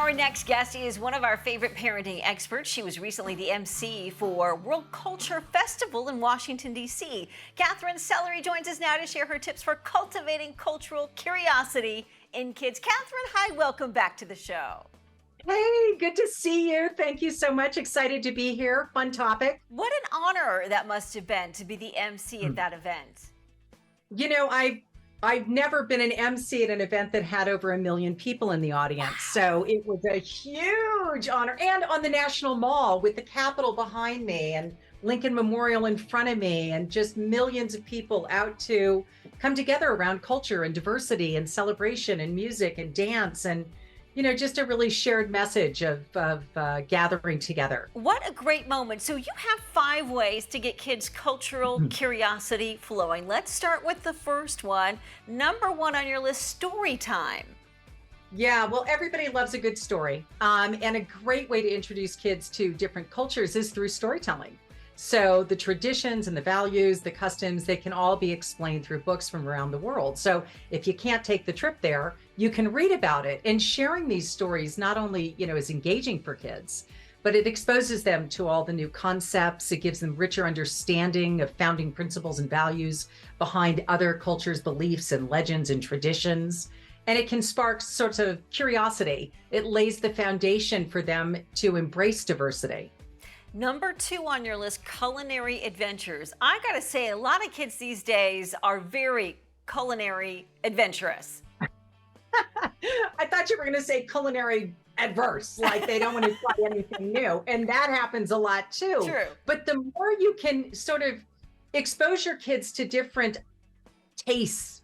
Our next guest is one of our favorite parenting experts. She was recently the MC for World Culture Festival in Washington, D.C. Katherine Sellery joins us now to share her tips for cultivating cultural curiosity in kids. Katherine, hi, welcome back to the show. Hey, good to see you. Thank you so much. Excited to be here. Fun topic. What an honor that must have been to be the MC at that event. You know, I've never been an MC at an event that had over 1 million people in the audience. So it was a huge honor. And on the National Mall with the Capitol behind me and Lincoln Memorial in front of me, and just millions of people out to come together around culture and diversity and celebration and music and dance, and just a really shared message of gathering together. What a great moment. So you have 5 ways to get kids' cultural curiosity flowing. Let's start with the first one. Number 1 on your list, story time. Yeah, well, everybody loves a good story. And a great way to introduce kids to different cultures is through storytelling. So the traditions and the values, the customs, they can all be explained through books from around the world. So if you can't take the trip there, you can read about it. And sharing these stories not only, is engaging for kids, but it exposes them to all the new concepts. It gives them richer understanding of founding principles and values behind other cultures' beliefs and legends and traditions. And it can spark sorts of curiosity. It lays the foundation for them to embrace diversity. Number 2 on your list, culinary adventures. I gotta say, a lot of kids these days are very culinary adventurous. I thought you were going to say culinary adverse, like they don't want to try anything new. And that happens a lot too. True. But the more you can sort of expose your kids to different tastes,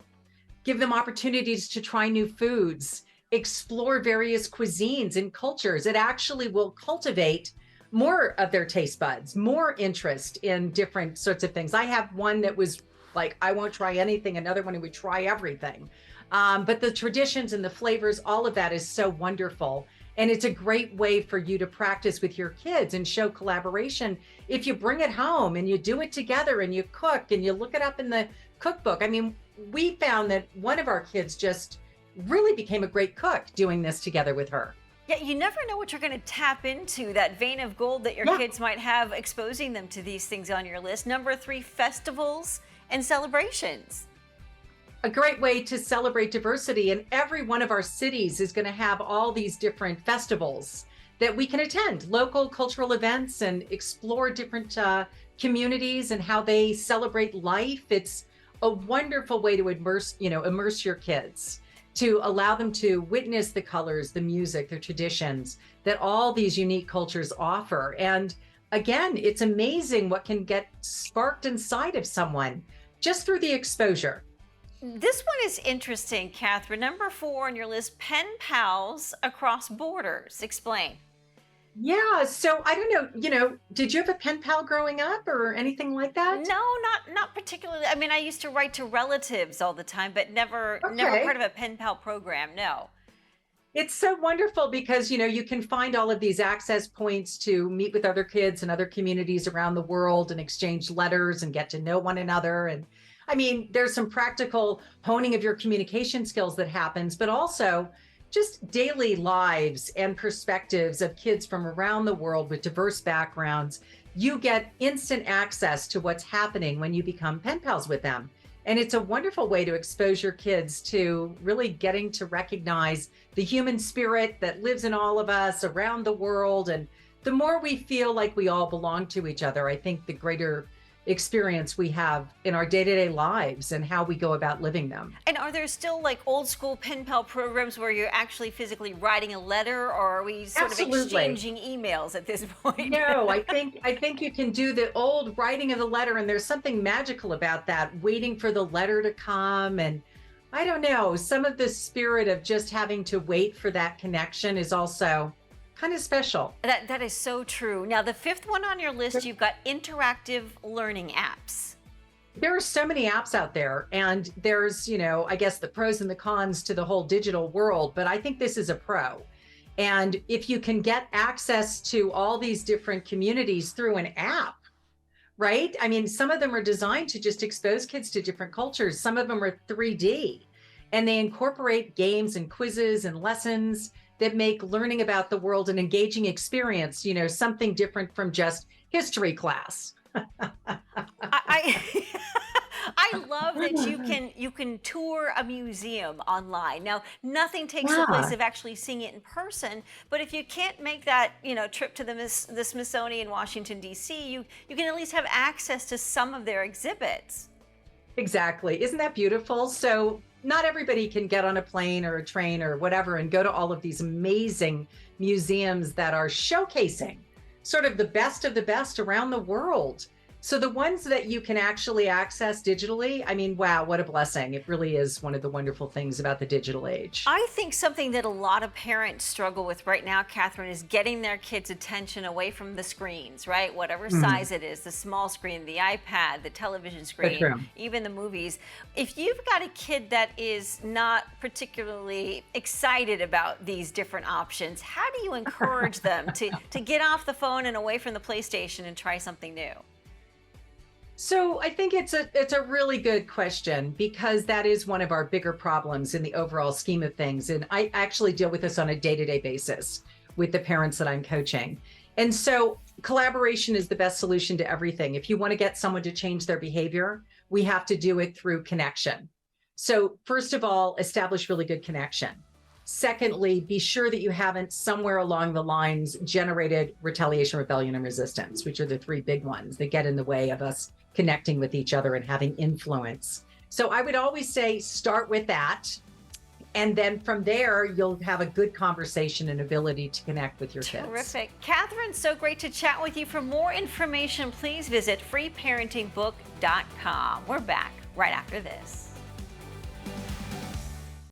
give them opportunities to try new foods, explore various cuisines and cultures, it actually will cultivate more of their taste buds, more interest in different sorts of things. I have one that was like, I won't try anything. Another one who would try everything. But the traditions and the flavors, all of that is so wonderful. And it's a great way for you to practice with your kids and show collaboration. If you bring it home and you do it together and you cook and you look it up in the cookbook. I mean, we found that one of our kids just really became a great cook doing this together with her. Yeah, you never know what you're going to tap into, that vein of gold that your kids might have, exposing them to these things on your list. Number 3, festivals and celebrations. A great way to celebrate diversity. And every one of our cities is going to have all these different festivals that we can attend, local cultural events, and explore different communities and how they celebrate life. It's a wonderful way to immerse your kids, to allow them to witness the colors, the music, the traditions that all these unique cultures offer. And again, it's amazing what can get sparked inside of someone just through the exposure. This one is interesting, Katherine. Number 4 on your list, pen pals across borders. Explain. Yeah, so I don't know, did you have a pen pal growing up or anything like that? No, not particularly. I mean, I used to write to relatives all the time, but never part of a pen pal program. No. It's so wonderful because, you can find all of these access points to meet with other kids and other communities around the world and exchange letters and get to know one another. And I mean, there's some practical honing of your communication skills that happens, but also just daily lives and perspectives of kids from around the world with diverse backgrounds. You get instant access to what's happening when you become pen pals with them. And it's a wonderful way to expose your kids to really getting to recognize the human spirit that lives in all of us around the world. And the more we feel like we all belong to each other, I think the greater experience we have in our day-to-day lives and how we go about living them. And are there still like old school pen pal programs where you're actually physically writing a letter, or are we sort of exchanging emails at this point? No, I think you can do the old writing of the letter, and there's something magical about that, waiting for the letter to come. And I don't know, some of the spirit of just having to wait for that connection is also kind of special. That is so true. Now, the 5th one on your list, you've got interactive learning apps. There are so many apps out there, and there's, I guess the pros and the cons to the whole digital world, but I think this is a pro. And if you can get access to all these different communities through an app, right? I mean, some of them are designed to just expose kids to different cultures. Some of them are 3D, and they incorporate games and quizzes and lessons that make learning about the world an engaging experience, something different from just history class. I I love that you can tour a museum online. Now, nothing takes the place Yeah. of actually seeing it in person, but if you can't make that, trip to the Smithsonian in Washington D.C., you can at least have access to some of their exhibits. Exactly. Isn't that beautiful? So, not everybody can get on a plane or a train or whatever and go to all of these amazing museums that are showcasing sort of the best around the world. So, the ones that you can actually access digitally, I mean, wow, what a blessing. It really is one of the wonderful things about the digital age. I think something that a lot of parents struggle with right now, Catherine, is getting their kids' attention away from the screens, right? Whatever Mm, size it is, the small screen, the iPad, the television so screen, true. even the movies. If you've got a kid that is not particularly excited about these different options, how do you encourage them to get off the phone and away from the PlayStation and try something new? So I think it's a really good question because that is one of our bigger problems in the overall scheme of things. And I actually deal with this on a day-to-day basis with the parents that I'm coaching. And so collaboration is the best solution to everything. If you want to get someone to change their behavior, we have to do it through connection. So first of all, establish really good connection. Secondly, be sure that you haven't somewhere along the lines generated retaliation, rebellion, and resistance, which are the three big ones that get in the way of us connecting with each other and having influence. So I would always say start with that. And then from there, you'll have a good conversation and ability to connect with your kids. Terrific. Catherine, so great to chat with you. For more information, please visit freeparentingbook.com. We're back right after this.